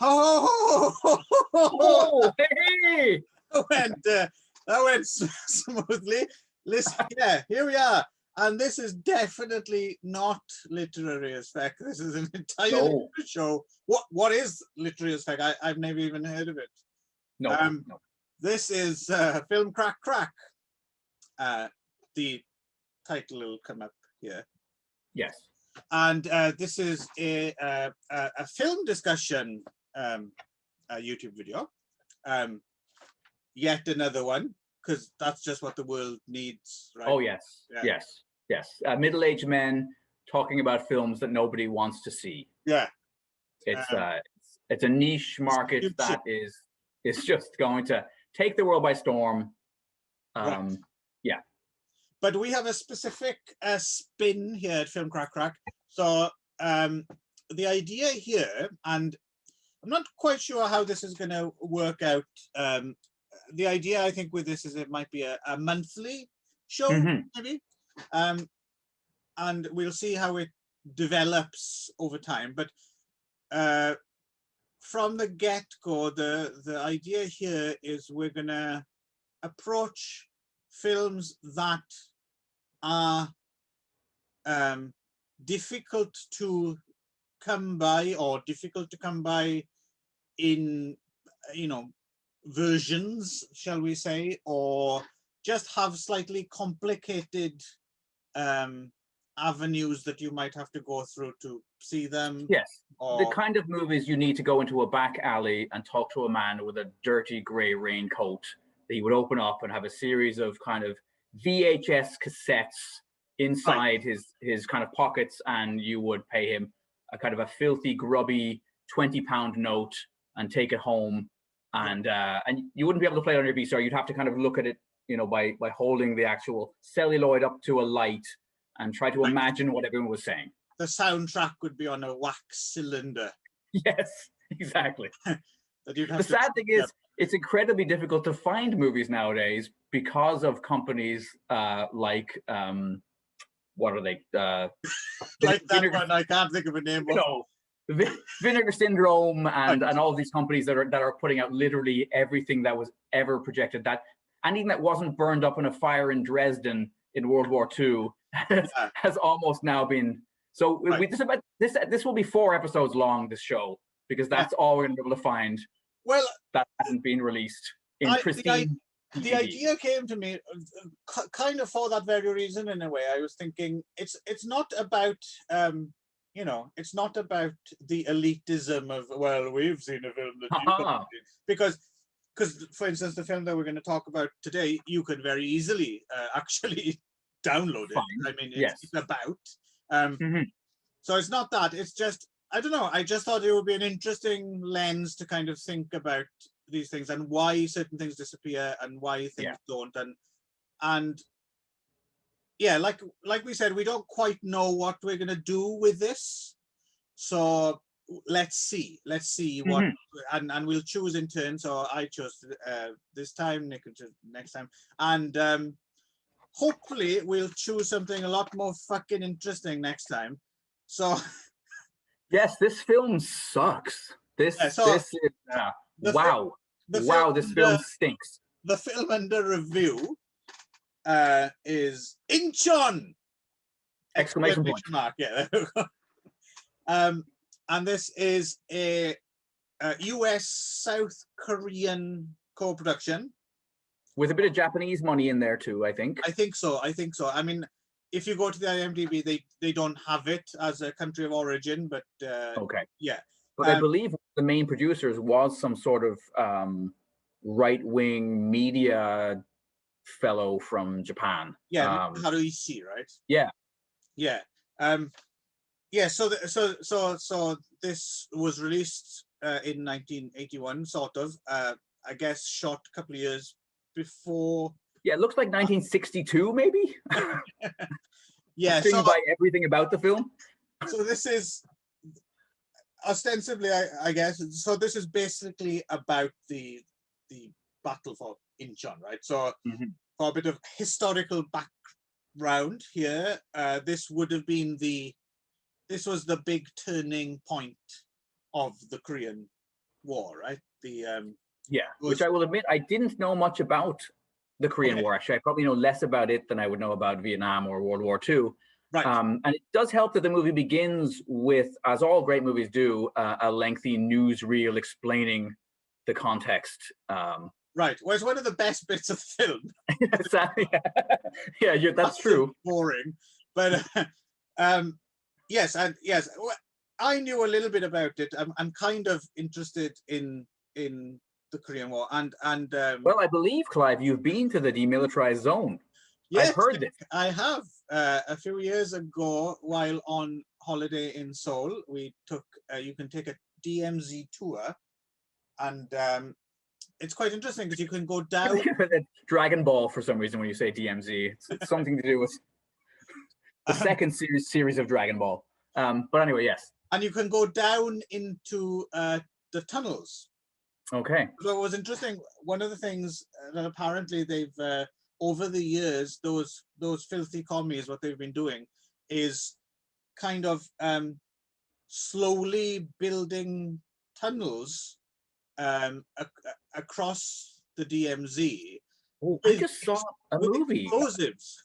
Oh, Oh, hey! that went smoothly. Listen, yeah, here we are. And this is definitely not literary as fact. This is an entirely No, different show. What is literary as fact? I've never even heard of it. no, Um, no. this is Film Crack Crack. The title will come up here. Yes. And this is a film discussion YouTube video. Yet another one, because that's just what the world needs, right? Oh, yes, Yeah. yes, yes. Middle-aged men talking about films that nobody wants to see. Yeah. It's a niche market that is just going to take the world by storm. Right. Yeah. But we have a specific spin here at Film Crack Crack. So the idea here, and I'm not quite sure how this is going to work out. The idea, I think, with this is it might be a monthly show, maybe. And we'll see how it develops over time. But from the get-go, the idea here is we're going to approach films that are difficult to come by, or difficult to come by in, versions, shall we say, or just have slightly complicated avenues that you might have to go through to see them. Yes. Or the kind of movies you need to go into a back alley and talk to a man with a dirty grey raincoat that he would open up and have a series of kind of VHS cassettes inside his kind of pockets, and you would pay him a kind of a filthy, grubby £20 note and take it home, and you wouldn't be able to play it on your VCR. You'd have to kind of look at it, by holding the actual celluloid up to a light and try to imagine what everyone was saying. The soundtrack would be on a wax cylinder. Yes, exactly. The sad thing is, it's incredibly difficult to find movies nowadays because of companies like what are they? Like that one, I can't think of a name. Vinegar Syndrome and all these companies that are putting out literally everything that was ever projected, that anything that wasn't burned up in a fire in Dresden in World War II has almost now been. So this will be 4 episodes long, this show, because that's all we're going to be able to find. Well, that hasn't been released in pristine. The idea came to me kind of for that very reason. In a way, I was thinking it's not about it's not about the elitism of, well, we've seen a film that you haven't seen. Because for instance, the film that we're going to talk about today, you could very easily actually download it. I mean, it's about. So it's not that. It's just, I don't know. I just thought it would be an interesting lens to kind of think about these things and why certain things disappear and why things don't. And yeah, like we said, we don't quite know what we're going to do with this. So let's see what, and we'll choose in turn. So I chose this time, Nick will choose next time. And hopefully we'll choose something a lot more fucking interesting next time. So yes, this film sucks. This is wow. This film stinks. The film under review is Inchon! Exclamation point. Mark. Yeah. And this is a US South Korean co-production with a bit of Japanese money in there too. I think so. I mean, if you go to the IMDb, they don't have it as a country of origin, but yeah. But I believe the main producers was some sort of right-wing media fellow from Japan. Yeah, Haruishi, right? Yeah. Yeah. So this was released in 1981, sort of. I guess shot a couple of years before. Yeah, it looks like 1962, maybe. Yeah. By everything about the film. So this is ostensibly, I guess. So this is basically about the battle for Inchon, right? So for a bit of historical background here, this would have been this was the big turning point of the Korean War, right? The Yeah, which I will admit I didn't know much about the Korean War. Actually, I probably know less about it than I would know about Vietnam or World War II. right. And it does help that the movie begins with, as all great movies do, a lengthy newsreel explaining the context. Right. Well, it's one of the best bits of the film. Yeah, that's true. Boring, but yes, and yes, I knew a little bit about it. I'm kind of interested in the Korean War, and well, I believe, Clive, you've been to the demilitarized zone. yes, I've heard this. I have. A few years ago, while on holiday in Seoul, we took. You can take a DMZ tour, and it's quite interesting because you can go down. Dragon Ball, for some reason, when you say DMZ, it's something to do with the second series of Dragon Ball. But anyway, yes. And you can go down into the tunnels. Okay. So it was interesting. One of the things that apparently they've over the years, those filthy commies, what they've been doing is kind of slowly building tunnels across the DMZ. Oh, I just saw a movie. Explosives.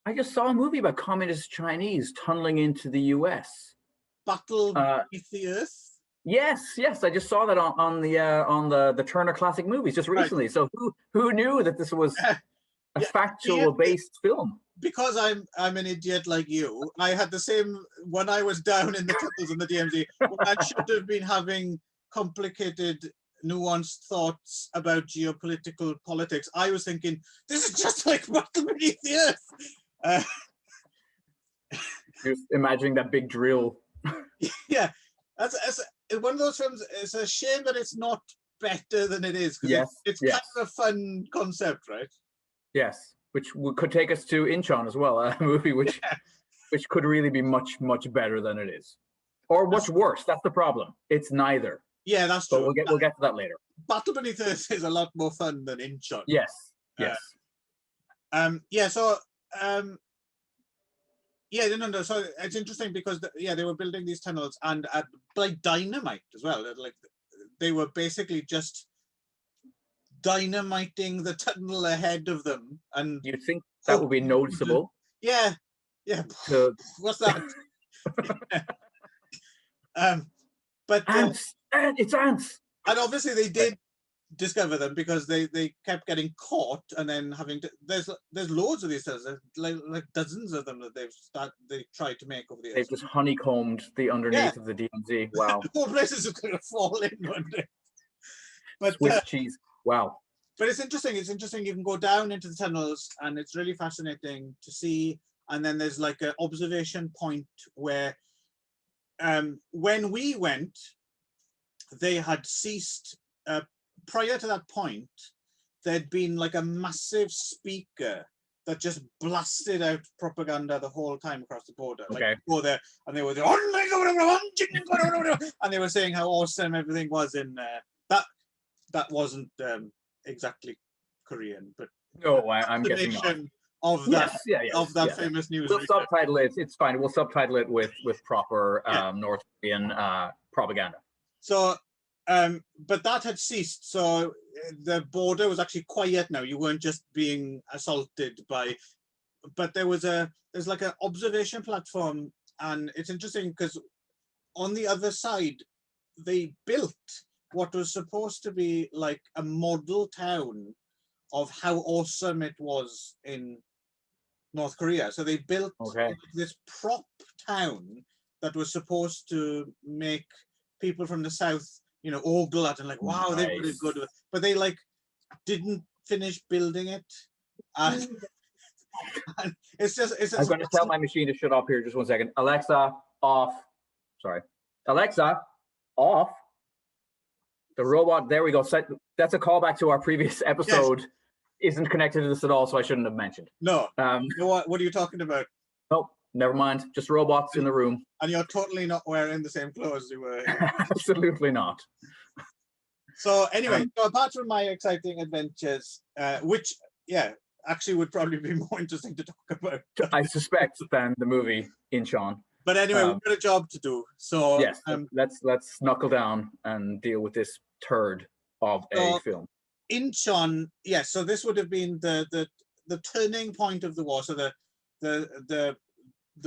I just saw a movie about communist Chinese tunneling into the US. Battle Beneath the Earth. Yes, I just saw that on the Turner Classic Movies just recently. Right. So who knew that this was a factual based film? Because I'm an idiot like you, I had the same when I was down in the tunnels in the DMZ. I should have been having complicated, nuanced thoughts about geopolitical politics. I was thinking, this is just like Battle Beneath the Earth. You're imagining that big drill. Yeah, that's one of those films. It's a shame that it's not better than it is. Yes, it's kind of a fun concept, right? Yes, which could take us to Inchon as well, a movie which could really be much better than it is, or much worse. That's the problem. It's neither. Yeah, that's true. But we'll get to that later. Battle Beneath the Earth is a lot more fun than Inchon. Yes. Yeah. So. Yeah, no. So it's interesting because they were building these tunnels and like dynamite as well. Like they were basically just dynamiting the tunnel ahead of them, and you'd think that would be noticeable. Yeah. What's that? But ants. It's ants. And obviously they did discover them because they kept getting caught and then having to. There's loads of these tunnels, like dozens of them that they tried to make over the years. They've just honeycombed the underneath of the DMZ. Wow. The whole place is going to fall in one day. But Swiss cheese. Wow. But it's interesting. It's interesting. You can go down into the tunnels, and it's really fascinating to see. And then there's like an observation point where, when we went, they had ceased. Prior to that point, there'd been like a massive speaker that just blasted out propaganda the whole time across the border. Okay. Like go there, and they were and they were saying how awesome everything was in that wasn't exactly Korean, but no, I'm guessing not. Of that famous news. We'll subtitle it. It's fine. We'll subtitle it with proper North Korean propaganda. So, but that had ceased. So the border was actually quiet now. You weren't just being assaulted by. But there's like an observation platform, and it's interesting because on the other side, they built what was supposed to be like a model town of how awesome it was in North Korea. So they built this prop town that was supposed to make people from the south, ogle at and like, wow, nice. They did good with it. But they like didn't finish building it. And it's I'm going to tell my machine to shut up here just 1 second. Alexa, off. Sorry. Alexa, off. The robot, there we go. That's a callback to our previous episode. Yes. Isn't connected to this at all, so I shouldn't have mentioned. No. What are you talking about? Nope, never mind. Just robots in the room. And you're totally not wearing the same clothes you were. Absolutely not. So anyway, so apart from my exciting adventures, which, actually would probably be more interesting to talk about. I suspect than the movie Inchon. But anyway, we've got a job to do. So yes, let's knuckle down and deal with this third of a So film. Inchon, yes. So this would have been the turning point of the war. So the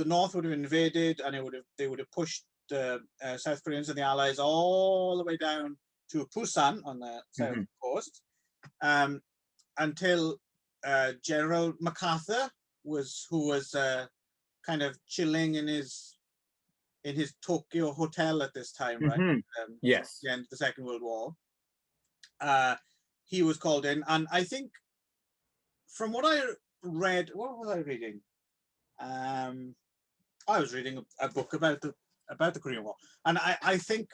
North would have invaded, and they would have pushed the South Koreans and the Allies all the way down to Busan on the south coast, until General MacArthur who was kind of chilling in his Tokyo hotel at this time, right? Yes. The end of the Second World War. He was called in, and I think from what I read, what was I reading? I was reading a book about the Korean War, and I think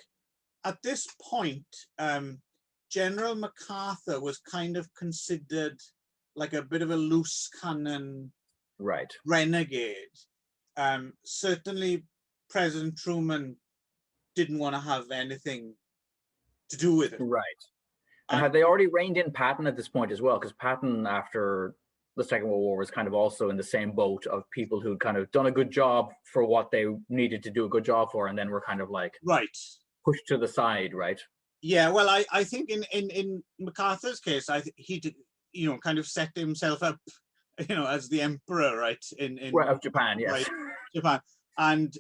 at this point, General MacArthur was kind of considered like a bit of a loose cannon, right, renegade. Certainly, President Truman didn't want to have anything to do with it. Right. And had they already reined in Patton at this point as well? Because Patton, after the Second World War, was kind of also in the same boat of people who'd kind of done a good job for what they needed to do a good job for, and then were kind of like pushed to the side, right? Yeah, well, I think in MacArthur's case, he did, kind of set himself up, as the emperor, right? Of Japan, yes. Right, Japan, and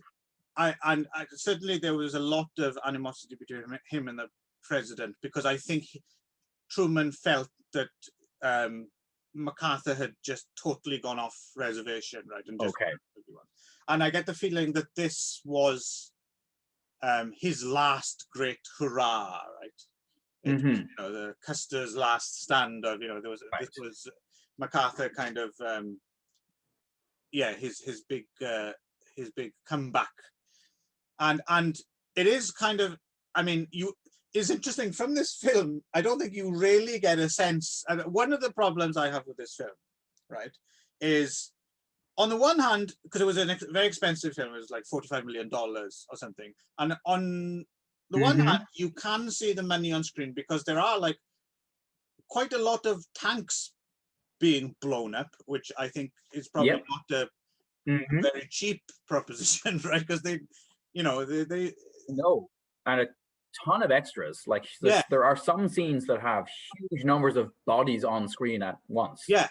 I certainly there was a lot of animosity between him and the president, because I think Truman felt that MacArthur had just totally gone off reservation, right? And just and I get the feeling that this was his last great hurrah, right? It was, the Custer's last stand of, there was this was MacArthur kind of his big comeback, and it is kind of, I mean, it's interesting from this film. I don't think you really get a sense. And one of the problems I have with this film, right, is on the one hand, because it was a very expensive film, it was like $45 million or something. And on the one hand, you can see the money on screen because there are like quite a lot of tanks being blown up, which I think is probably not a very cheap proposition, right? Because they no, and a ton of extras. Like there are some scenes that have huge numbers of bodies on screen at once. Yeah,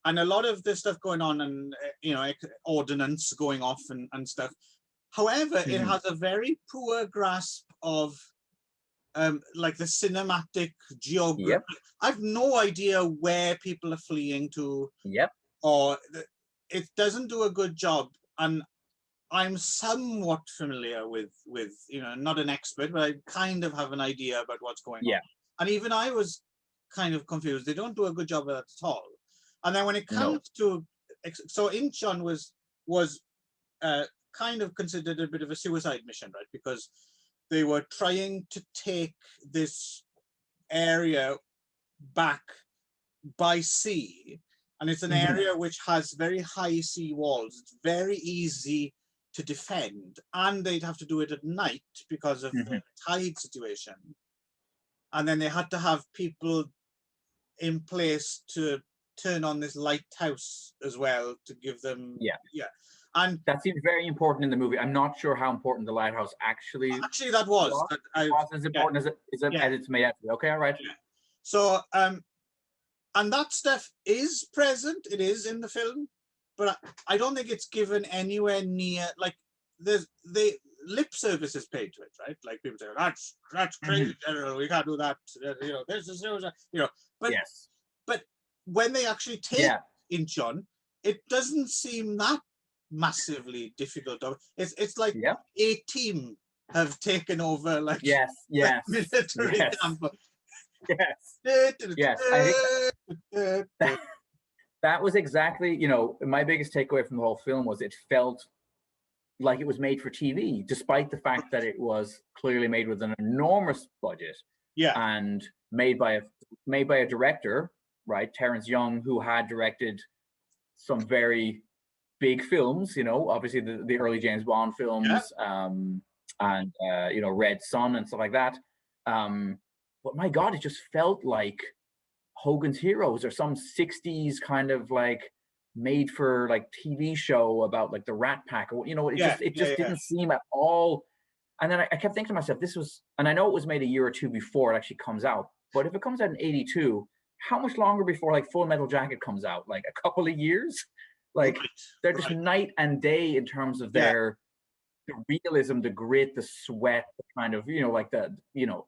and a lot of this stuff going on, and ordnance going off and stuff. However, it has a very poor grasp of like the cinematic geography. I've no idea where people are fleeing to. Or it doesn't do a good job, and I'm somewhat familiar with not an expert, but I kind of have an idea about what's going on. And even I was kind of confused. They don't do a good job of that at all. And then when it comes to, so Inchon was kind of considered a bit of a suicide mission, right? Because they were trying to take this area back by sea, and it's an area which has very high sea walls. It's very easy to defend, and they'd have to do it at night because of the tide situation. And then they had to have people in place to turn on this lighthouse as well to give them and that seems very important in the movie. I'm not sure how important the lighthouse actually that was as important as it's made out to be. Okay, all right. So and that stuff is present, it is in the film, but I don't think it's given anywhere near, like, the lip service is paid to it, right? Like, people say, that's crazy, General, we can't do that, this is, but when they actually take Inchon, it doesn't seem that massively difficult. It's like a team have taken over, like, military camp. I think that was exactly, my biggest takeaway from the whole film was it felt like it was made for TV, despite the fact that it was clearly made with an enormous budget and made by a director, right, Terrence Young, who had directed some very big films, obviously the early James Bond films, and Red Sun and stuff like that. But my God, it just felt like Hogan's Heroes or some 60s kind of like made for like TV show about like the Rat Pack, or it just didn't seem at all And then I kept thinking to myself, this was, and I know it was made a year or two before it actually comes out, but if it comes out in 82, how much longer before like Full Metal Jacket comes out? Like a couple of years? Like they're just night and day in terms of the realism, the grit, the sweat, the kind of, like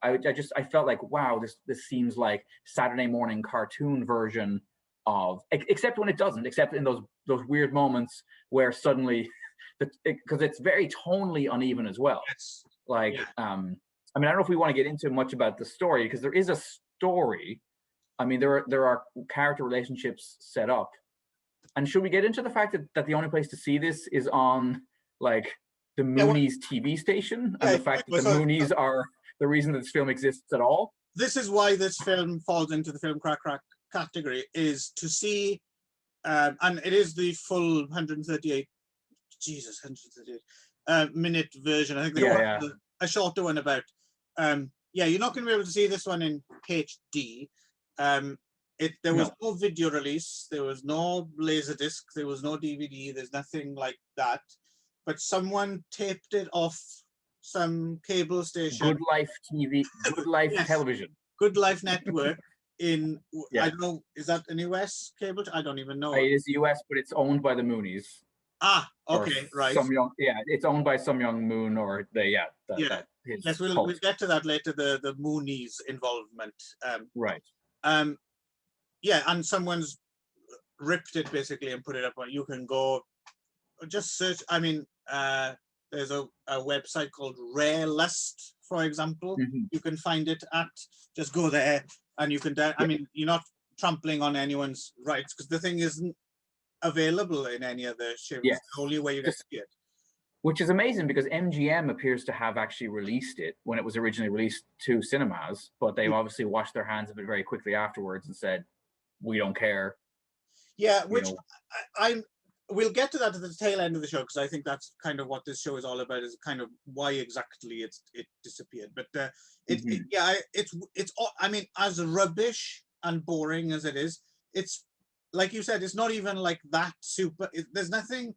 I felt like, wow, this seems like Saturday morning cartoon version of, except when it doesn't, except in those weird moments where suddenly, because it's very tonally uneven as well. I mean, I don't know if we want to get into much about the story, because there is a story. I mean, there are character relationships set up. And should we get into the fact that the only place to see this is on like the Moonies TV station, and the fact that the Moonies are the reason that this film exists at all? This is why this film falls into the film crack category, is to see, and it is the full 138 minute version. I think they have a shorter one about. You're not going to be able to see this one in HD. There was no video release, there was no Laserdisc, there was no DVD, there's nothing like that. But someone taped it off some cable station. Good Life TV, Good Life Television. Good Life Network in, I don't know, is that an US cable? I don't even know. It is US, but it's owned by the Moonies. Ah, okay, right. It's owned by Some Young Moon, or Yes, we'll get to that later, the Moonies involvement. Right. And someone's ripped it basically and put it up on. You can go, just search. I mean, there's a website called Rare Lust, for example. You can find it at. Just go there and you can. I mean, you're not trampling on anyone's rights, because the thing isn't available in any other shows. It's the only way you get to see it. Which is amazing, because MGM appears to have actually released it when it was originally released to cinemas, but they've obviously washed their hands of it very quickly afterwards and said, we don't care. Yeah, which we'll get to that at the tail end of the show, because I think that's kind of what this show is all about, is kind of why exactly it disappeared. But it's I mean, as rubbish and boring as it is, it's like you said, it's not even like that super. There's nothing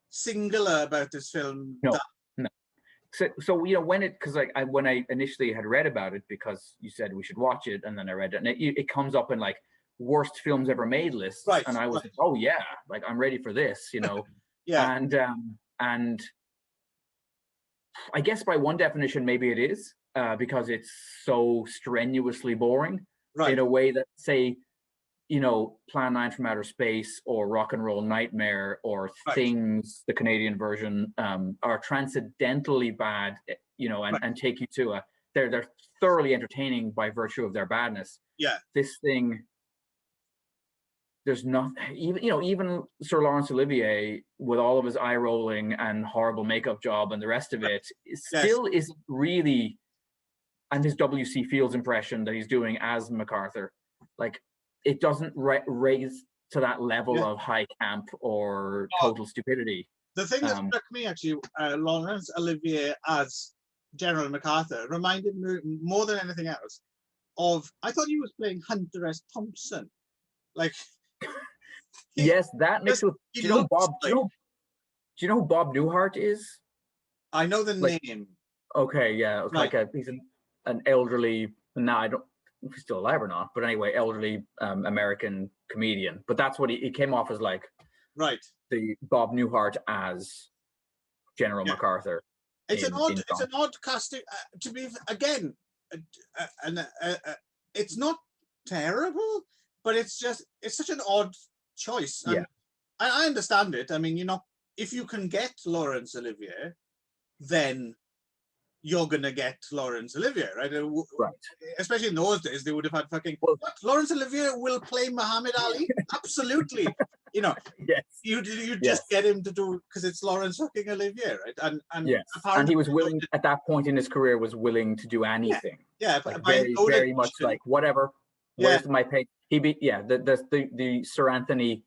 singular about this film. No. So when I initially had read about it, because you said we should watch it, and then I read it, and it comes up in like worst films ever made lists, and I was like, oh yeah, like I'm ready for this, and I guess by one definition maybe it is, because it's so strenuously boring, in a way that, say, Plan 9 from Outer Space or Rock and Roll Nightmare or Things, the Canadian version, are transcendently bad, and take you to they're thoroughly entertaining by virtue of their badness. Yeah. This thing, there's nothing, even Sir Laurence Olivier, with all of his eye rolling and horrible makeup job and the rest of it, still isn't really, and his W.C. Fields impression that he's doing as MacArthur, like, it doesn't raise to that level of high camp or total stupidity. The thing that struck me, actually, Laurence Olivier as General MacArthur reminded me more than anything else of, I thought he was playing Hunter S. Thompson. Like, yes, that makes it. Do you know who Bob Newhart is? I know the name. Okay, yeah, he's an elderly. No, I don't. If he's still alive or not, but anyway, elderly American comedian. But that's what he came off as, like, the Bob Newhart as General MacArthur. It's an odd casting. To be again, it's not terrible, but it's such an odd choice. And I understand it. I mean, if you can get Laurence Olivier, then you're gonna get Laurence Olivier, right? Especially in those days, they would have had fucking Laurence Olivier will play Muhammad Ali. Absolutely, Yes. You just get him to do, because it's Laurence fucking Olivier, right? And he was willing at that point in his career, was willing to do anything. Yeah, like very much like whatever. Where's my pay? He be the Sir Anthony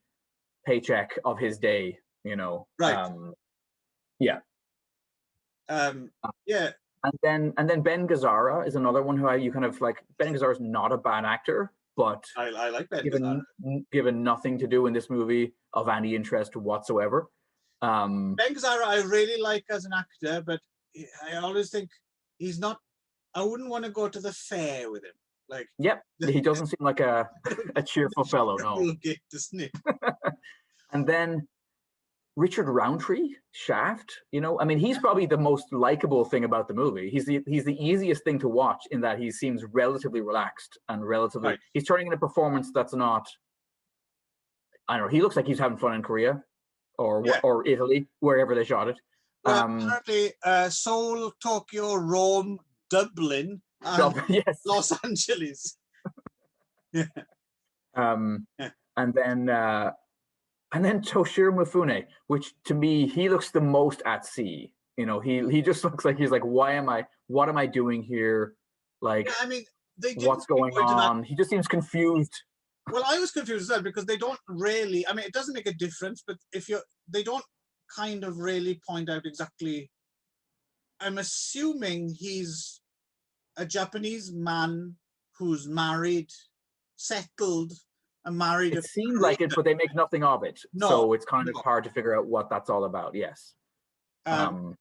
paycheck of his day, Right. And then Ben Gazzara is another one who you kind of like. Ben Gazzara is not a bad actor, but I like Ben given nothing to do in this movie of any interest whatsoever. Ben Gazzara I really like as an actor, but I always think he's not. I wouldn't want to go to the fair with him. Like, yep, he doesn't seem like a cheerful fellow. No. Doesn't he? And then Richard Roundtree, Shaft. You know, I mean, he's probably the most likable thing about the movie. He's the easiest thing to watch in that he seems relatively relaxed and relatively. Right. He's turning in a performance that's not. I don't know. He looks like he's having fun in Korea, or Italy, wherever they shot it. Well, apparently, Seoul, Tokyo, Rome, Dublin, and yes. Los Angeles. Yeah. And then Toshiro Mifune, which to me he looks the most at sea. You know, he just looks like he's like, what am I doing here? Like, yeah, I mean, what's going on? He just seems confused. Well, I was confused as well because they don't really. I mean, it doesn't make a difference, but they don't kind of really point out exactly. I'm assuming he's a Japanese man who's married, settled, and married. It seemed like it, but they make nothing of it. No, so it's kind of hard to figure out what that's all about. Yes. Ben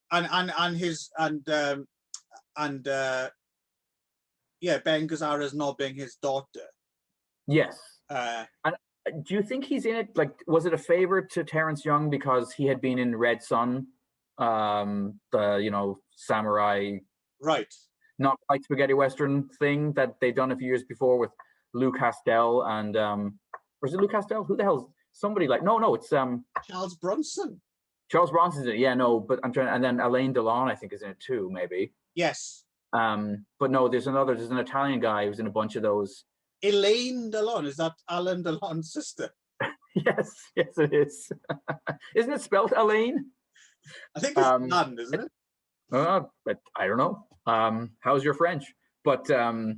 Gazzara's knobbing his daughter. Yes. And do you think he's in it? Like, was it a favor to Terrence Young because he had been in Red Sun, the samurai, right? Not quite spaghetti western thing that they've done a few years before with Lou Castel and or is it Lou Castel? Who the hell's somebody like? No, it's Charles Bronson. Charles Bronson's in it, yeah, no, but I'm trying, and then Alain Delon I think is in it too, maybe. Yes. But no, there's an Italian guy who's in a bunch of those. Elaine Delon, is that Alain Delon's sister? yes, it is. Isn't it spelled Elaine? I think it's none, isn't it? But I don't know. How's your French? But no,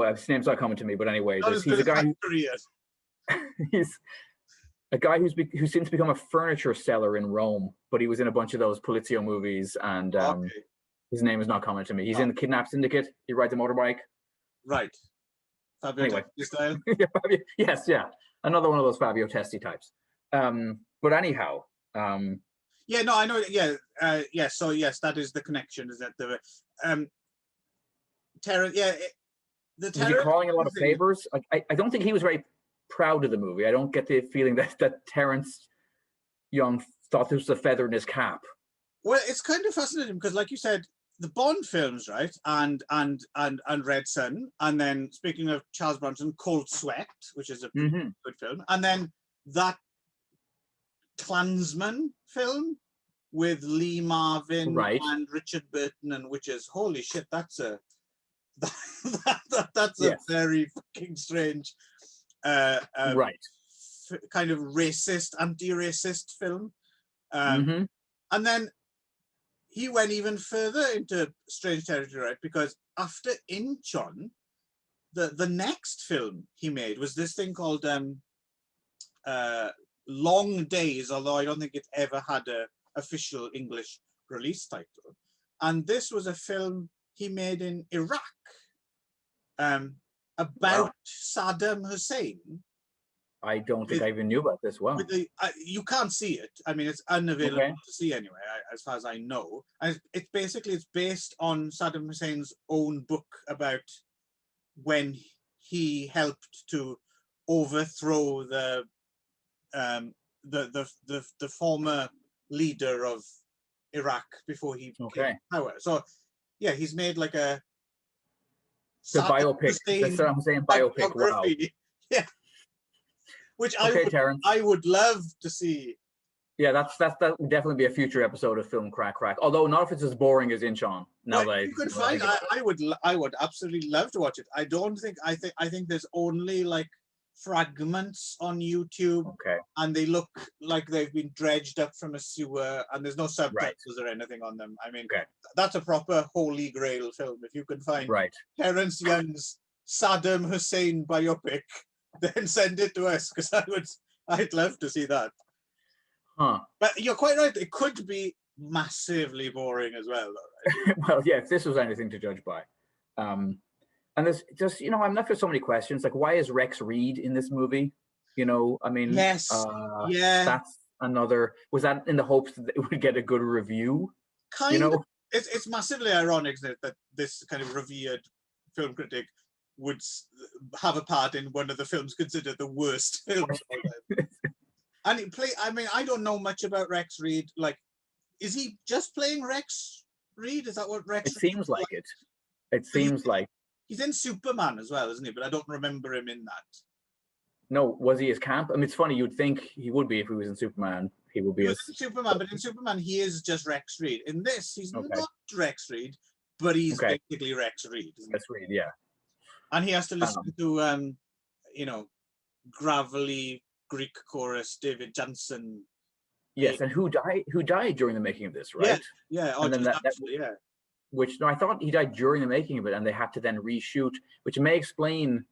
his name's not coming to me. But anyway, he's a guy. He's a guy who seems to become a furniture seller in Rome, but he was in a bunch of those Polizio movies, and his name is not coming to me. He's in the Kidnap Syndicate. He rides a motorbike. Right. Fabio Testi style. Yes, yeah. Another one of those Fabio Testi types. But anyhow. Yeah, no, I know. Yeah, So yes, that is the connection. Is that the Terrence? Yeah, the Terrence. Was he calling a lot of favors? I don't think he was very proud of the movie. I don't get the feeling that Terrence Young thought this was a feather in his cap. Well, it's kind of fascinating because, like you said, the Bond films, right, and Red Sun, and then speaking of Charles Bronson, Cold Sweat, which is a good film, and then that Klansman film with Lee Marvin and Richard Burton, and which is holy shit, that's a very fucking strange kind of racist, anti-racist film. And then he went even further into strange territory, right? Because after Inchon, the next film he made was this thing called Long Days, although I don't think it ever had a official English release title. And this was a film he made in Iraq about Saddam Hussein. I don't think I even knew about this. Wow. You can't see it. I mean, it's unavailable to see anyway, as far as I know. And it's based on Saddam Hussein's own book about when he helped to overthrow the former leader of Iraq before he came to power. So yeah, he's made like a biopic. That's what I'm saying, biopic. Wow. Yeah. Which I would love to see. Yeah, that would definitely be a future episode of Film Craic. Although not if it's as boring as Inchon. You could find. I would absolutely love to watch it. I think there's only like fragments on YouTube. Okay. And they look like they've been dredged up from a sewer, and there's no subtitles or anything on them. I mean, that's a proper holy grail film. If you can find Terrence Young's Saddam Hussein biopic, then send it to us, because I'd love to see that. But you're quite right. It could be massively boring as well, though, right? Well, yeah, if this was anything to judge by. And there's just, I'm left with so many questions. Like, why is Rex Reed in this movie? I mean, yes, another, was that in the hopes that it would get a good review? Kind of. It's massively ironic that this kind of revered film critic would have a part in one of the films considered the worst film of all time. And I don't know much about Rex Reed. Like, is he just playing Rex Reed? Is that what Rex It Reed seems like it. It seems like. He's in Superman as well, isn't he? But I don't remember him in that. No, was he as camp? I mean, it's funny. You'd think he would be if he was in Superman. He would be in Superman, but in Superman he is just Rex Reed. In this, he's not Rex Reed, but he's basically Rex Reed. Rex Reed, yeah. And he has to listen to, gravelly Greek chorus, David Jansen. Yes, and who died during the making of this, right? Yeah. And then which I thought he died during the making of it, and they had to then reshoot, which may explain,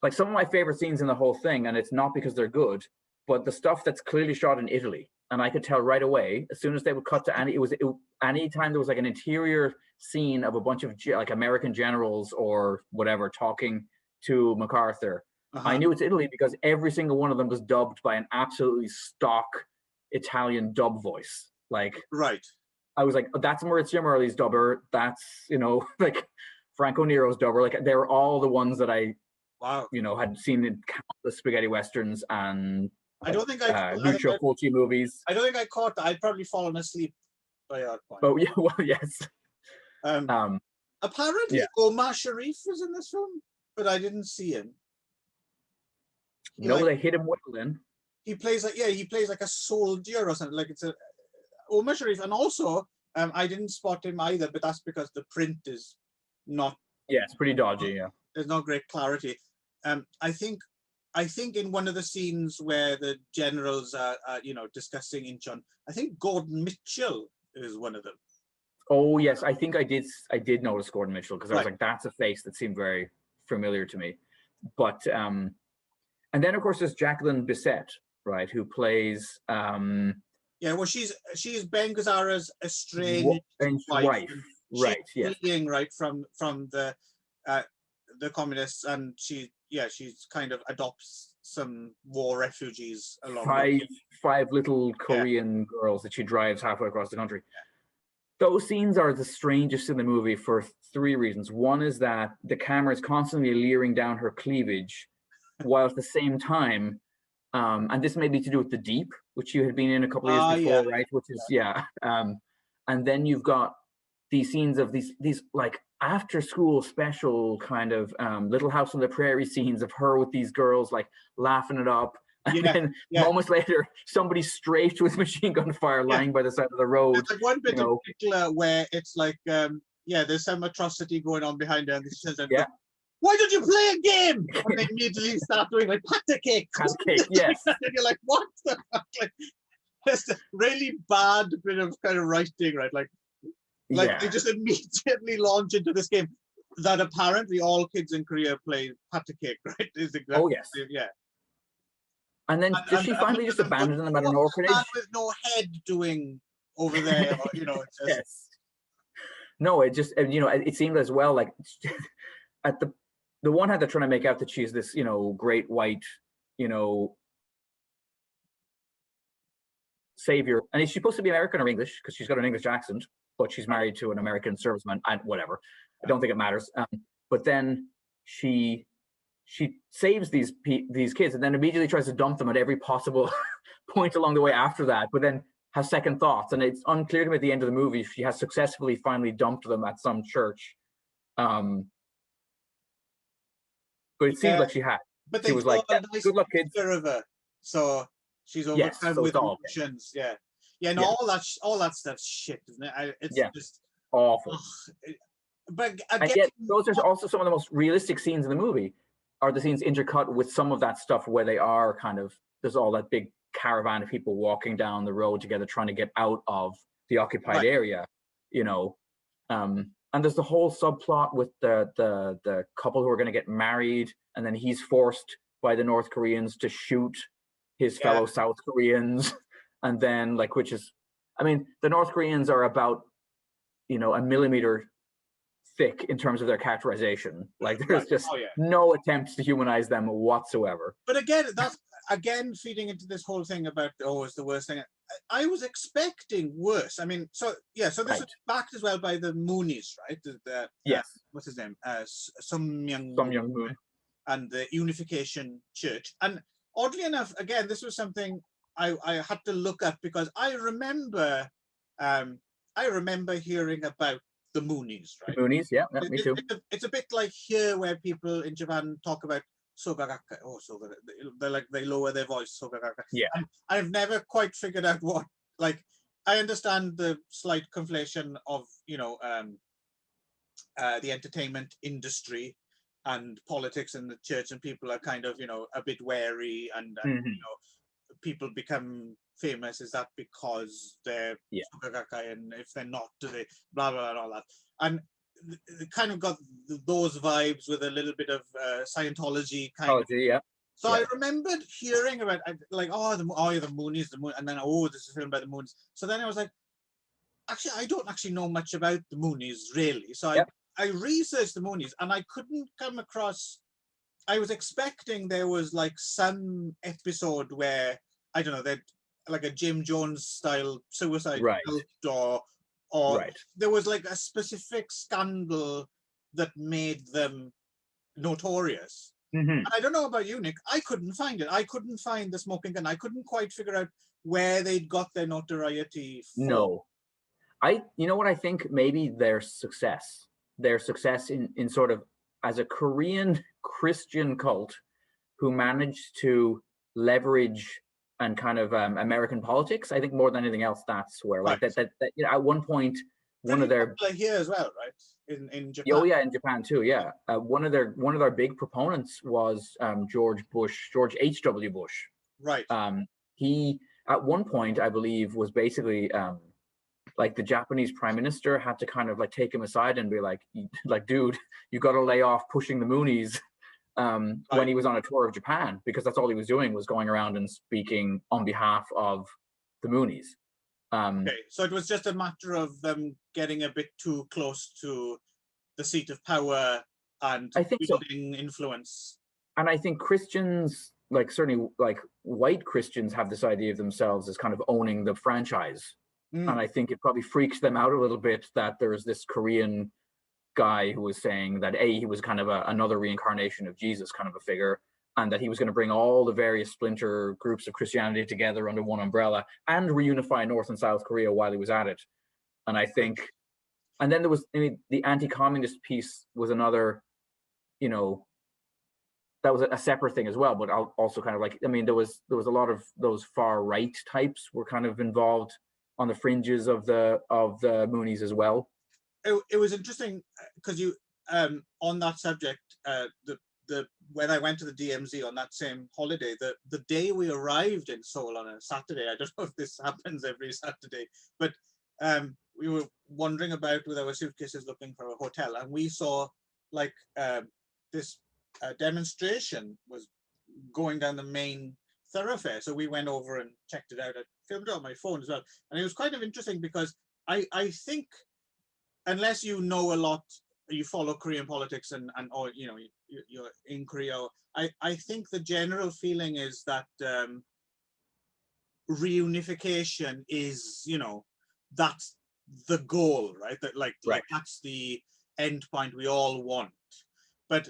like, some of my favorite scenes in the whole thing, and it's not because they're good, but the stuff that's clearly shot in Italy, and I could tell right away as soon as they would cut to any time there was like an interior scene of a bunch of like American generals or whatever talking to MacArthur. I knew it's Italy because every single one of them was dubbed by an absolutely stock Italian dub voice. Like, I was like, oh, that's Maurizio Merli's dubber. That's, like Franco Nero's dubber. Like, they're all the ones that I, had seen in countless spaghetti westerns and Lucio Fulci movies. I don't think I caught that. I'd probably fallen asleep by that point. Oh, yeah, well, yes. Apparently, Omar Sharif was in this film, but I didn't see him. They hit him well in. He plays like a soldier or something. Like, it's a Omar Sharif, and also I didn't spot him either, but that's because the print is not. Yeah, it's pretty dodgy. Yeah, there's no great clarity. I think in one of the scenes where the generals are discussing Inchon, I think Gordon Mitchell is one of them. Oh yes, I think I did notice Gordon Mitchell because I was like, that's a face that seemed very familiar to me. But and then of course there's Jacqueline Bisset, right, who plays well, she's Ben Gazzara's estranged wife. Right, yes. Fleeing from the communists, and she's kind of adopts some war refugees along five little Korean girls that she drives halfway across the country. Those scenes are the strangest in the movie for three reasons. One is that the camera is constantly leering down her cleavage, while at the same time, and this may be to do with The Deep, which you had been in a couple of years before, right? Which is and then you've got these scenes of these like after school special kind of Little House on the Prairie scenes of her with these girls like laughing it up. And then moments later, somebody strafed with machine gun fire lying by the side of the road. There's like one bit in particular where it's like, there's some atrocity going on behind her, and she says, why don't you play a game? And they immediately start doing like patta cake. Yes. And you're like, what the fuck? Like, it's a really bad bit of kind of writing, right? Like they just immediately launch into this game that apparently all kids in Korea play patta cake, right? Is exactly, oh yes. Yeah. And then does she finally just abandon them at an orphanage? With no head doing over there, it's just... Yes. No, it just, it seemed as well like at the one hand they're trying to make out that she's this, great white, savior. And is she supposed to be American or English? Because she's got an English accent, but she's married to an American serviceman and whatever. I don't think it matters. But then she saves these kids and then immediately tries to dump them at every possible point along the way after that, but then has second thoughts. And it's unclear to me at the end of the movie if she has successfully finally dumped them at some church. But it seemed like she had. But she was like, good luck, kids. So she's overcome with emotions. All that stuff's shit, isn't it? It's just awful. But again, those are also some of the most realistic scenes in the movie. Are the scenes intercut with some of that stuff where they are kind of, there's all that big caravan of people walking down the road together trying to get out of the occupied area, and there's the whole subplot with the couple who are going to get married, and then he's forced by the North Koreans to shoot his fellow South Koreans, and then the North Koreans are about a millimeter thick in terms of their characterization. Like there's just no attempts to humanize them whatsoever. But again, again, feeding into this whole thing about, oh, it's the worst thing. I was expecting worse. I mean, so this was backed as well by the Moonies, right? Yes. What's his name? Some Young Moon. And the Unification Church. And oddly enough, again, this was something I had to look up because I remember hearing about the Moonies, right? The Moonies, yeah, me too. It's a bit like here where people in Japan talk about Sogagaka. Oh, they lower their voice, Sogagaka. Yeah. And I've never quite figured out what, like, I understand the slight conflation of, the entertainment industry and politics in the church, and people are kind of, a bit wary, and people become famous. Is that because they're Sogagaka, and if they're not, do they blah blah and all that? And it kind of got those vibes with a little bit of Scientology kind of. Yeah. So I remembered hearing about like, the Moonies, and then this is a film by the Moonies. So then I was like, actually, I don't actually know much about the Moonies really. So I researched the Moonies, and I couldn't come across. I was expecting there was like some episode where, I don't know, they'd like a Jim Jones style suicide cult, or there was like a specific scandal that made them notorious. And I don't know about you, Nick. I couldn't find it. I couldn't find the smoking gun. I couldn't quite figure out where they'd got their notoriety from. No. You know what I think? Maybe their success in sort of as a Korean Christian cult who managed to leverage and kind of American politics. I think more than anything else, that's where like that at one point one of their here as well, right? In Japan. Oh yeah, in Japan too. Yeah, one of their big proponents was George H.W. Bush. Right. He at one point, I believe, was basically like the Japanese prime minister had to kind of like take him aside and be like, dude, you got to lay off pushing the Moonies when he was on a tour of Japan, because that's all he was doing, was going around and speaking on behalf of the Moonies. Okay, so it was just a matter of them getting a bit too close to the seat of power and building influence. And I think Christians, like certainly like white Christians, have this idea of themselves as kind of owning the franchise. And I think it probably freaks them out a little bit that there's this Korean guy who was saying that he was kind of another reincarnation of Jesus kind of a figure, and that he was going to bring all the various splinter groups of Christianity together under one umbrella and reunify North and South Korea while he was at it. And I think, and then there was, the anti-communist piece was another, that was a separate thing as well, but also kind of like, there was a lot of those far right types were kind of involved on the fringes of the Moonies as well. It was interesting because you on that subject, when I went to the DMZ on that same holiday, the day we arrived in Seoul on a Saturday, I don't know if this happens every Saturday, but we were wandering about with our suitcases looking for a hotel, and we saw like this demonstration was going down the main thoroughfare. So we went over and checked it out. I filmed it on my phone as well, and it was kind of interesting because I think, unless you know a lot, you follow Korean politics or you're in Korea, I think the general feeling is that reunification is, that's the goal, right? Like that's the end point we all want. But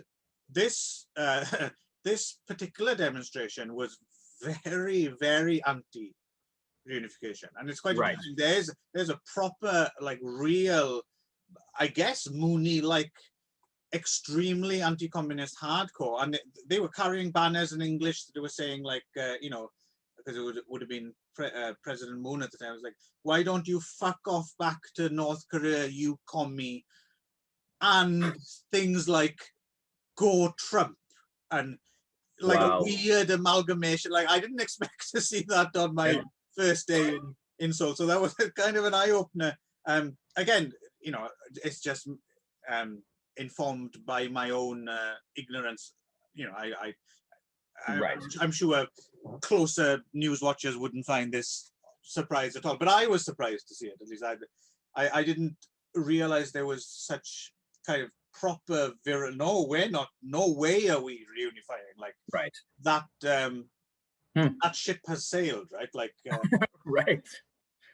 this this particular demonstration was very, very anti-reunification, and it's quite interesting. There's a proper, like, real, I guess, Moonie, like, extremely anti-communist hardcore, and they were carrying banners in English that they were saying, like, because it would have been President Moon at the time. It was like, why don't you fuck off back to North Korea, you commie? And things like, go Trump, and like a weird amalgamation. Like, I didn't expect to see that on my first day in Seoul. So that was kind of an eye-opener. Again, it's just informed by my own ignorance. I'm sure closer news watchers wouldn't find this surprise at all. But I was surprised to see it. At least I didn't realize there was such kind of proper no way are we reunifying, like that. that ship has sailed, right? Like, Right.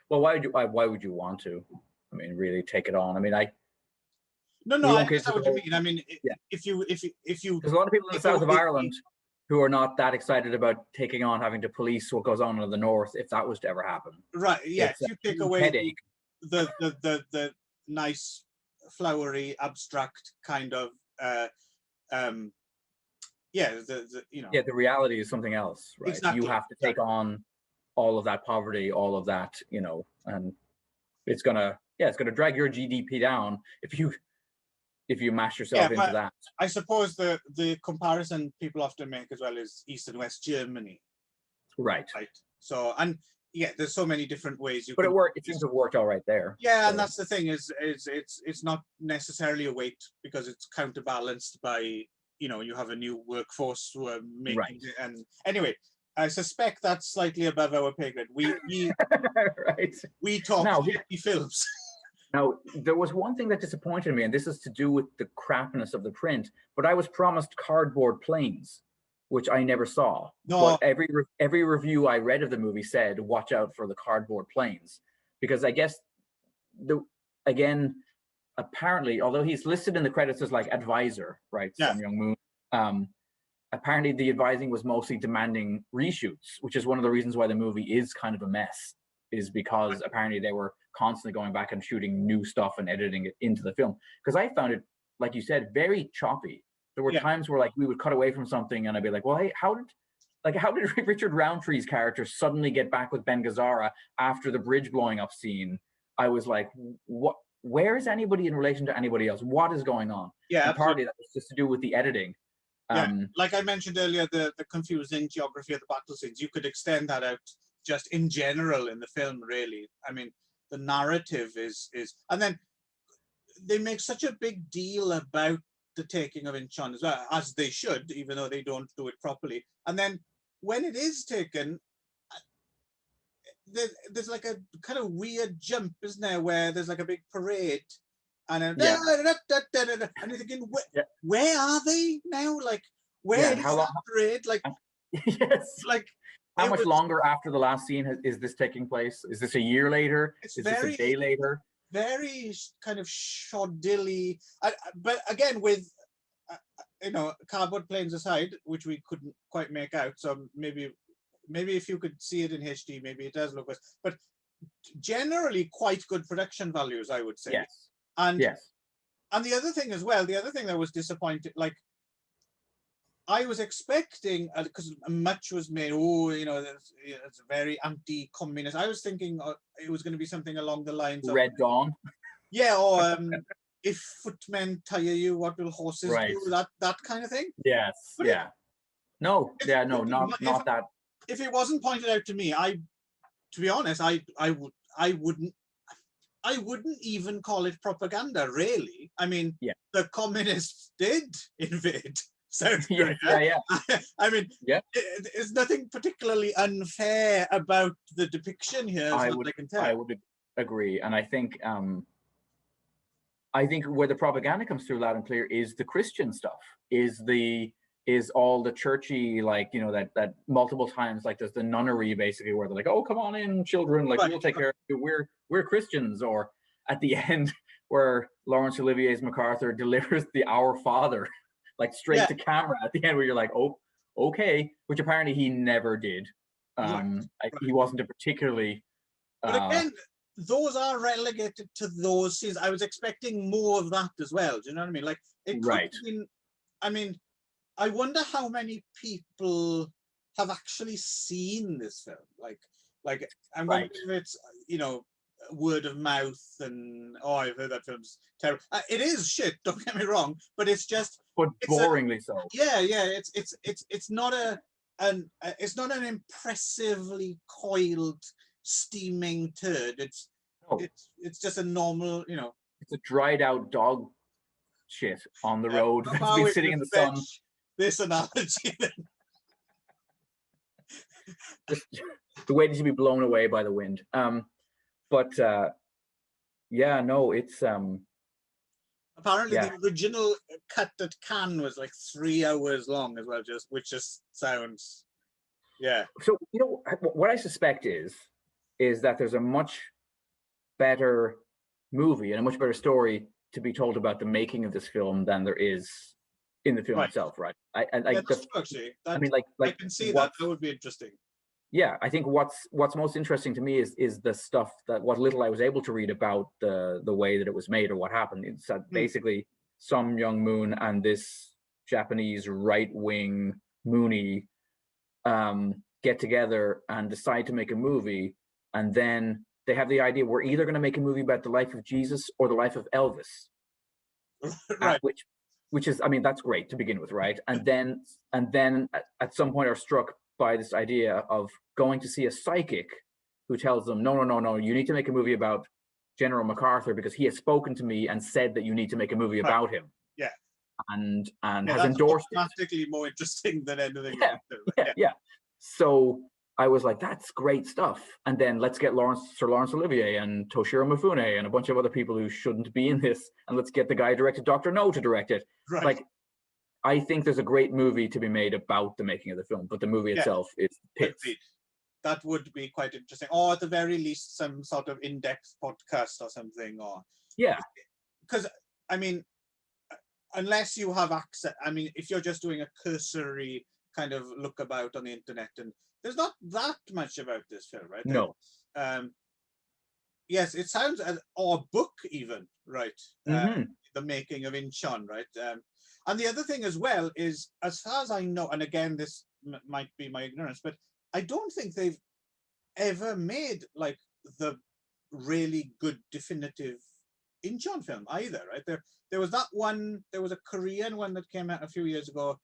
Well, why would you want to? I mean, really take it on. I mean, no, we I won't get into understand the what you whole, mean. I mean, yeah. if you There's a lot of people in the take south of away Ireland who are not that excited about taking on having to police what goes on in the north if that was to ever happen. right, yeah, It's if a you take huge away headache. the nice, flowery, abstract kind of yeah, Yeah, the reality is something else, right? You exactly, have to take on all of that poverty, all of that, and it's gonna drag your GDP down if you mash yeah, yourself into but that. I suppose the comparison people often make as well is East and West Germany, Right. right? So, and yeah, there's so many different ways you But can it seems to have worked all right there. yeah, and So, that's the thing is it's not necessarily a weight because it's counterbalanced by you have a new workforce who are making right. it, and anyway, I suspect that's slightly above our pay grade. Right. We talk Now, shitty films. Now, there was one thing that disappointed me, and this is to do with the crapness of the print, but I was promised cardboard planes, which I never saw. No, But every review I read of the movie said, watch out for the cardboard planes. Because I guess, again, apparently, although he's listed in the credits as like advisor, right, yeah, Son Young Moon, apparently the advising was mostly demanding reshoots, which is one of the reasons why the movie is kind of a mess, is because apparently they were constantly going back and shooting new stuff and editing it into the film. Because I found it, like you said, very choppy. There were yeah, times where like we would cut away from something and I'd be like, well, hey, how did Richard Roundtree's character suddenly get back with Ben Gazzara after the bridge blowing up scene? I was like, what? Where is anybody in relation to anybody else? What is going on? yeah, And partly that was just to do with the editing. yeah. Like I mentioned earlier, the confusing geography of the battle scenes, you could extend that out just in general in the film. Really, I mean, the narrative is, and then they make such a big deal about the taking of Inchon as well, as they should, even though they don't do it properly. And then when it is taken, there's like a kind of weird jump, isn't there, where there's like a big parade, and then Yeah. and you're thinking, where are they now? Like, where is How long? that parade? Like, Yes. like How much longer after the last scene is this taking place? Is this a year later? Is this a day later? Very kind of shoddily, but again with cardboard planes aside, which we couldn't quite make out. So maybe if you could see it in HD, maybe it does look worse. But generally, quite good production values, I would say. Yes. And yes. And the other thing as well, the other thing that was disappointing, like I was expecting, because much was made, it's very anti-communist. I was thinking it was going to be something along the lines of Red Dawn. Yeah, or if footmen tire you, what will horses do? That kind of thing. Yes. But yeah. Not that. If it wasn't pointed out to me, to be honest, I wouldn't even call it propaganda, really. I mean, the communists did invade South Korea. Yeah. I mean, there's nothing particularly unfair about the depiction here, as I can tell. I would agree, and I think where the propaganda comes through loud and clear is the Christian stuff. Is all the churchy, like, that multiple times, like there's the nunnery basically where they're like, oh, come on in, children, like we'll take care of you. We're Christians. Or at the end where Laurence Olivier's MacArthur delivers the Our Father, like straight to camera at the end, where you're like, oh, okay, which apparently he never did. He wasn't a particularly. But again, those are relegated to those scenes. I was expecting more of that as well. Do you know what I mean? Like it could have been. I mean, I wonder how many people have actually seen this film. Like I'm wondering if it's word of mouth and I've heard that film's terrible. It is shit. Don't get me wrong, but it's just. But boringly so. Yeah. It's not it's not an impressively coiled, steaming turd. It's just a normal, It's a dried out dog shit on the road that's been sitting in the sun. This analogy. The way to be blown away by the wind. But it's apparently the original cut at Cannes was like 3 hours long as well, which just sounds Yeah. So, you know, what I suspect is that there's a much better movie and a much better story to be told about the making of this film than there is in the film Right. itself, right? I Yeah, like that's just, true, actually. I That mean, I can see that. That would be interesting. yeah, I think what's most interesting to me is the stuff that what little I was able to read about the way that it was made or what happened. It's that basically some young moon and this Japanese right-wing Moonie get together and decide to make a movie, and then they have the idea we're either going to make a movie about the life of Jesus or the life of Elvis, Right. which is, I mean, that's great to begin with, right? And then at some point are struck by this idea of going to see a psychic who tells them, no, you need to make a movie about General MacArthur because he has spoken to me and said that you need to make a movie Right. about him. Yeah. And Yeah, has that's endorsed it. automatically more interesting than anything. Yeah. So I was like, that's great stuff. And then let's get Sir Laurence Olivier and Toshiro Mifune and a bunch of other people who shouldn't be in this, and let's get the guy who directed Dr. No to direct it. Right. Like, I think there's a great movie to be made about the making of the film, but the movie itself is pits. Agreed. That would be quite interesting, or at the very least, some sort of in-depth podcast or something. Or because I mean, unless you have access, I mean, if you're just doing a cursory kind of look about on the internet, and there's not that much about this film, right? No. Yes, it sounds, or a book even, right? The making of Inchon, right? And the other thing as well is, as far as I know, and again, this might be my ignorance, but I don't think they've ever made like the really good definitive Inchon film either, right? There was that one, there was a Korean one that came out a few years ago,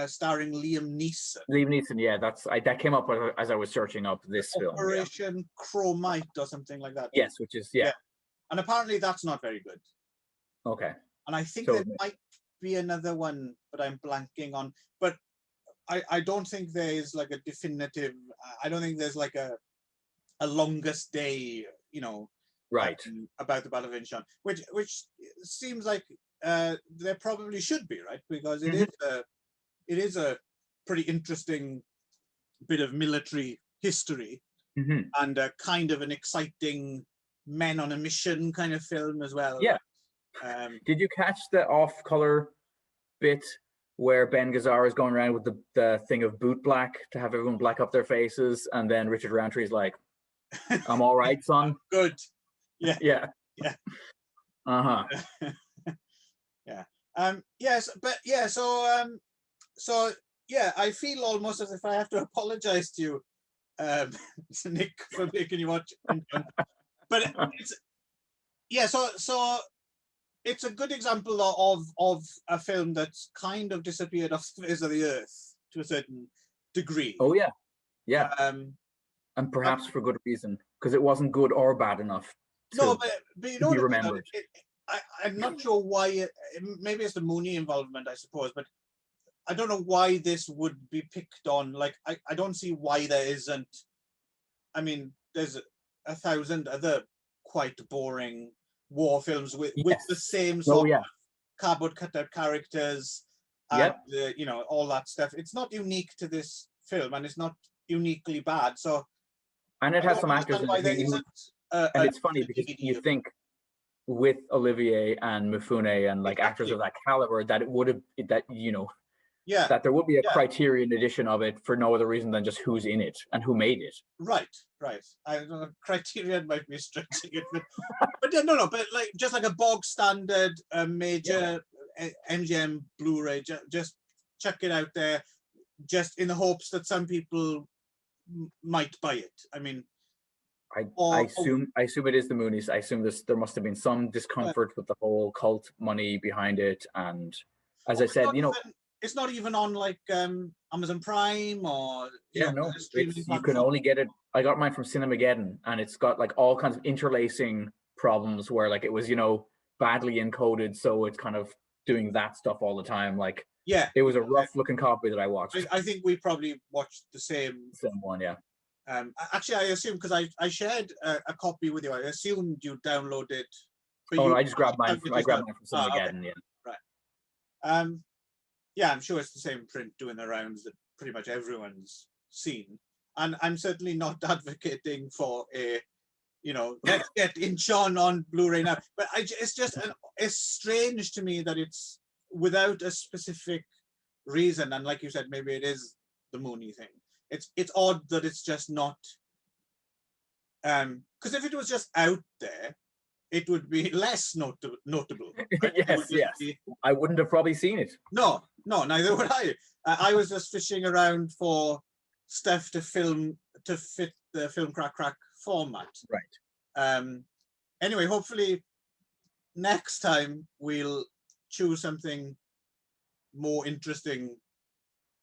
starring Liam Neeson. Yeah, that came up as I was searching up this film. Operation Chromite or something like that. Yes, which is and apparently that's not very good. Okay. And I think there might be another one, but I'm blanking on. But I don't think there is like a definitive. I don't think there's like a longest day, you know, right, about the Battle of Inchon, which seems like there probably should be, right? Because it is a pretty interesting bit of military history and a kind of an exciting men on a mission kind of film as well. Yeah. Did you catch the off-color bit where Ben Gazzara is going around with the thing of boot black to have everyone black up their faces, and then Richard Roundtree's like, "I'm all right, son." Good. Yeah. Yeah. Yeah. Yeah. Yes, but yeah. So yeah, I feel almost as if I have to apologize to you, Nick, for making you watch. But so it's a good example of a film that's kind of disappeared off the face of the earth to a certain degree. Oh yeah. And perhaps for good reason, because it wasn't good or bad enough. No, but you know, be remembered. I'm not sure why. Maybe it's the Mooney involvement, I suppose, but I don't know why this would be picked on. Like, I don't see why there isn't. I mean, there's 1,000 other quite boring war films with the same sort of cardboard cutout characters and you know, all that stuff. It's not unique to this film, and it's not uniquely bad. So, and it has some actors. And it's funny because you think with Olivier and Mifune and like actors of that caliber that it would have that that there would be a Criterion edition of it for no other reason than just who's in it and who made it. Right. I don't know, Criterion might be stretching it, but no, but like just like a bog standard major MGM Blu-ray, just check it out there, just in the hopes that some people might buy it. I mean, I assume it is the Moonies. I assume there must have been some discomfort with the whole cult money behind it, and as I said, it's not even on like Amazon Prime or you can only get it. I got mine from Cinemageddon, and it's got like all kinds of interlacing problems where like it was badly encoded, so it's kind of doing that stuff all the time. Like it was a rough looking copy that I watched. I think we probably watched the same one, yeah. Actually, I assume because I shared a copy with you. I assumed you downloaded. I just grabbed mine. I grabbed mine from Cinemageddon. Okay. Yeah. Right. Yeah, I'm sure it's the same print doing the rounds that pretty much everyone's seen, and I'm certainly not advocating for a, let's get Inchon on Blu-ray now. But it's strange to me that it's without a specific reason, and like you said, maybe it is the Mooney thing. It's odd that it's just not. Because if it was just out there, it would be less notable. Right? Yes. I wouldn't have probably seen it. No, neither would I. I was just fishing around for stuff to fit the Ffilm Craic format. Right. Anyway, hopefully next time we'll choose something more interesting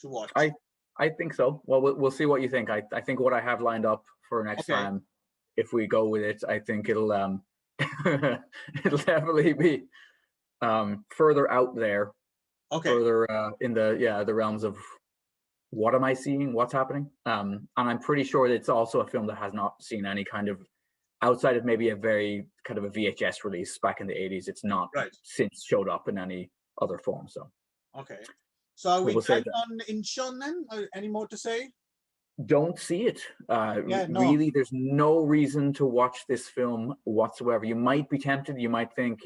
to watch. I think so. Well, we'll see what you think. I think what I have lined up for next time, if we go with it, I think it'll it'll definitely be further out there. Okay. Further in the realms of what am I seeing, what's happening. And I'm pretty sure that it's also a film that has not seen any kind of, outside of maybe a very kind of a VHS release back in the 80s, it's not since showed up in any other form. So okay. So are we done on Inchon then? Any more to say? Don't see it. Really, there's no reason to watch this film whatsoever. You might be tempted. You might think,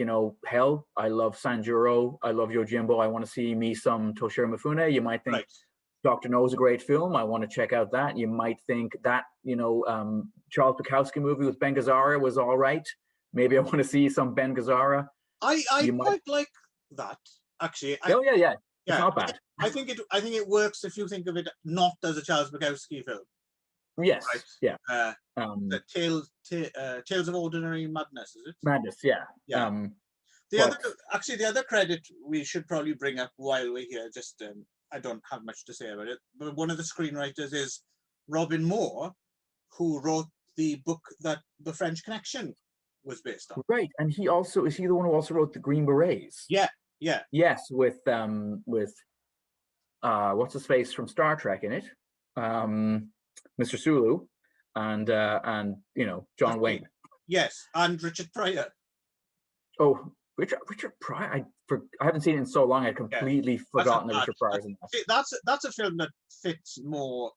hell, I love Sanjuro. I love Yojimbo. I want to see me some Toshiro Mifune. You might think Dr. No is a great film. I want to check out that. You might think that, Charles Bukowski movie with Ben Gazzara was all right. Maybe I want to see some Ben Gazzara. I quite like that, actually. Yeah. It's not bad. I think it works if you think of it not as a Charles Bukowski film. Yes. Right? Yeah. The Tales of Ordinary Madness, is it? Madness, yeah. Yeah. The other credit we should probably bring up while we're here, just I don't have much to say about it, but one of the screenwriters is Robin Moore, who wrote the book that The French Connection was based on. Right, and is he the one who also wrote The Green Berets? Yeah. Yes, with what's his face from Star Trek in it, Mr. Sulu, and John Wayne. Yes, and Richard Pryor. Oh, Richard Pryor. I haven't seen it in so long. I'd completely forgotten that Richard Pryor's in that. That's a film that fits more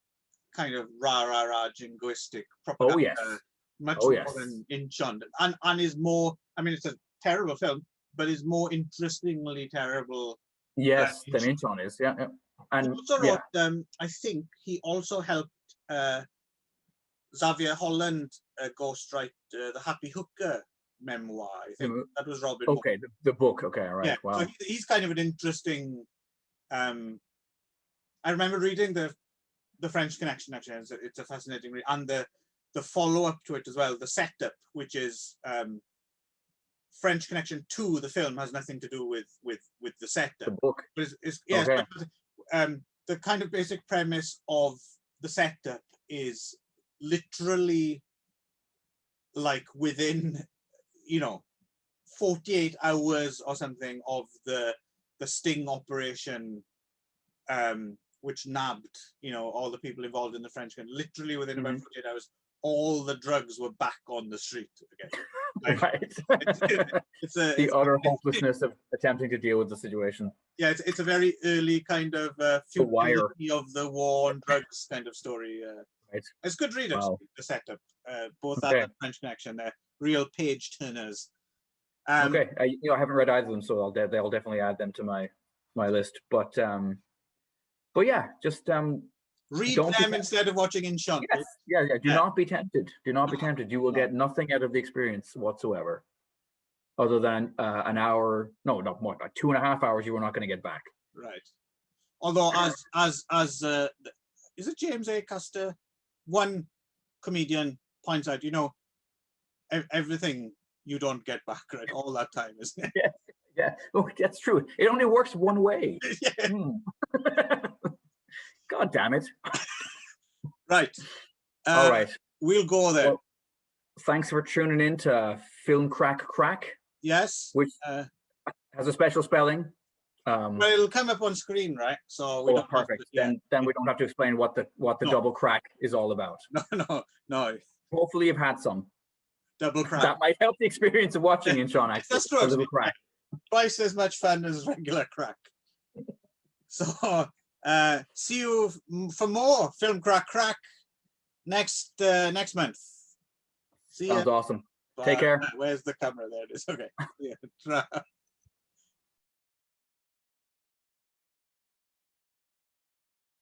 kind of rah jingoistic propaganda. Much more than Inchon, and is more. I mean, it's a terrible film, but is more interestingly terrible. Yes, than Inchon is. Yeah. And he also wrote, I think he also helped Xavier Holland ghostwrite the Happy Hooker memoir. I think that was Robin. Okay, the book. Okay, all right. Yeah, wow. so he's kind of an interesting. I remember reading the French Connection. Actually, it's a fascinating read, and the follow up to it as well, the setup, which is French Connection 2. The film has nothing to do with the setup. The book. But the kind of basic premise of the setup is literally like within 48 hours or something of the sting operation, which nabbed all the people involved in the French Connection. Literally within about 48 hours, all the drugs were back on the street again. Right. It's the utter hopelessness of attempting to deal with the situation. Yeah, it's a very early kind of futility of the war on drugs kind of story. Right. It's good readers. Wow. The setup, both that and French Connection, they're real page turners. I haven't read either of them, so they'll definitely add them to my list. But yeah, just read them instead of watching Inchon. Yes. Yeah. Do not be tempted. Do not be tempted. You will get nothing out of the experience whatsoever, other than an hour. No, not more. Like 2.5 hours. You are not going to get back. Right. Although, as is it James A. Custer? One comedian points out, everything you don't get back, right? All that time, isn't it? Yeah. Oh, that's true. It only works one way. God damn it. Right. All right. We'll go there. Well, thanks for tuning in to Ffilm Craic. Yes. Which has a special spelling. Well, it'll come up on screen, right? So we don't perfect. Then we don't have to explain what the double crack is all about. No. Hopefully you've had some. Double crack. That might help the experience of watching Inchon, actually. That's true. A little crack. Twice as much fun as regular crack. So See you for more Film Crack next month. See Sounds ya. awesome. Take care. Where's the camera? There it is. Okay. Yeah.